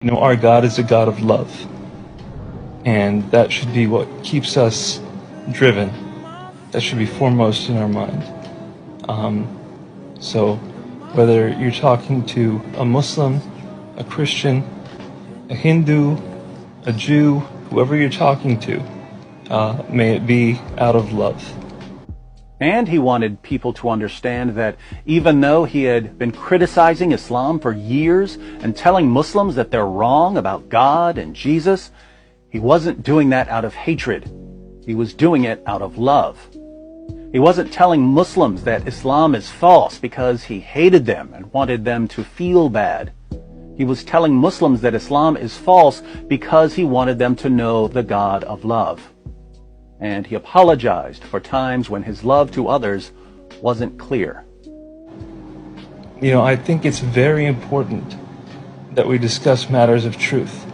Our God is a God of love, and that should be what keeps us driven. That should be foremost in our mind. So whether you're talking to a Muslim, a Christian, a Hindu, a Jew, whoever you're talking to, may it be out of love. And he wanted people to understand that even though he had been criticizing Islam for years and telling Muslims that they're wrong about God and Jesus, he wasn't doing that out of hatred. He was doing it out of love. He wasn't telling Muslims that Islam is false because he hated them and wanted them to feel bad. He was telling Muslims that Islam is false because he wanted them to know the God of love. And he apologized for times when his love to others wasn't clear. I think it's very important that we discuss matters of truth.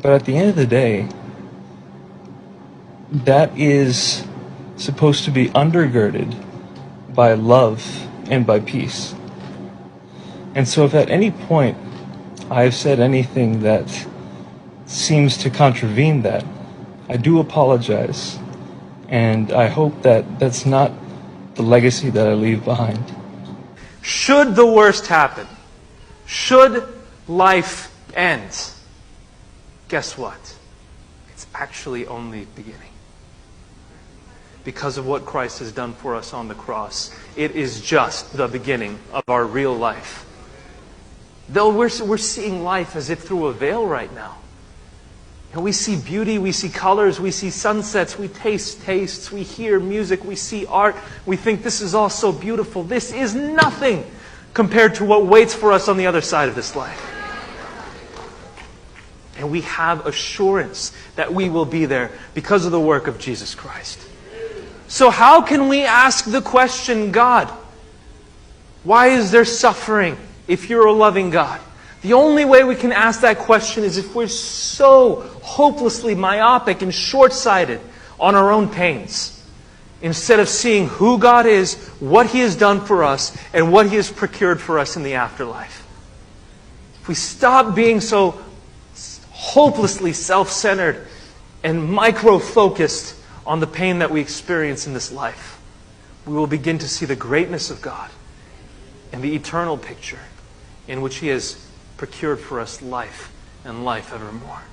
But at the end of the day, that is supposed to be undergirded by love and by peace. And so if at any point I've said anything that seems to contravene that, I do apologize, and I hope that that's not the legacy that I leave behind. Should the worst happen, should life end, guess what? It's actually only beginning. Because of what Christ has done for us on the cross, it is just the beginning of our real life. Though we're seeing life as if through a veil right now. We see beauty, we see colors, we see sunsets, we taste tastes, we hear music, we see art. We think this is all so beautiful. This is nothing compared to what waits for us on the other side of this life. And we have assurance that we will be there because of the work of Jesus Christ. So how can we ask the question, God, why is there suffering if you're a loving God? The only way we can ask that question is if we're so hopelessly myopic and short-sighted on our own pains, instead of seeing who God is, what He has done for us, and what He has procured for us in the afterlife. If we stop being so hopelessly self-centered and micro-focused on the pain that we experience in this life, we will begin to see the greatness of God and the eternal picture in which He has procured for us life and life evermore.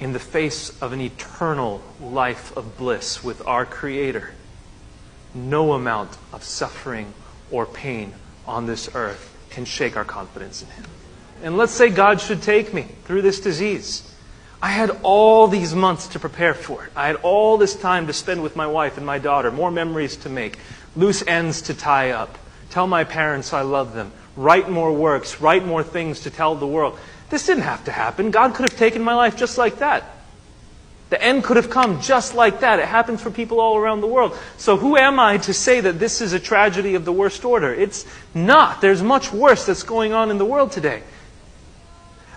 In the face of an eternal life of bliss with our Creator, no amount of suffering or pain on this earth can shake our confidence in Him. And let's say God should take me through this disease. I had all these months to prepare for it. I had all this time to spend with my wife and my daughter, more memories to make, loose ends to tie up, tell my parents I love them, write more works, write more things to tell the world. This didn't have to happen. God could have taken my life just like that. The end could have come just like that. It happens for people all around the world. So who am I to say that this is a tragedy of the worst order? It's not. There's much worse that's going on in the world today.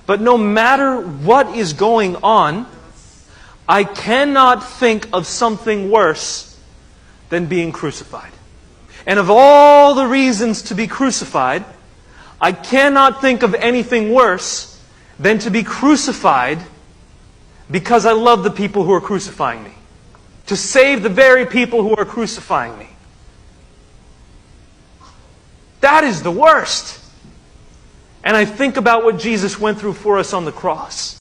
But no matter what is going on, I cannot think of something worse than being crucified. And of all the reasons to be crucified, I cannot think of anything worse than to be crucified because I love the people who are crucifying me. To save the very people who are crucifying me. That is the worst. And I think about what Jesus went through for us on the cross.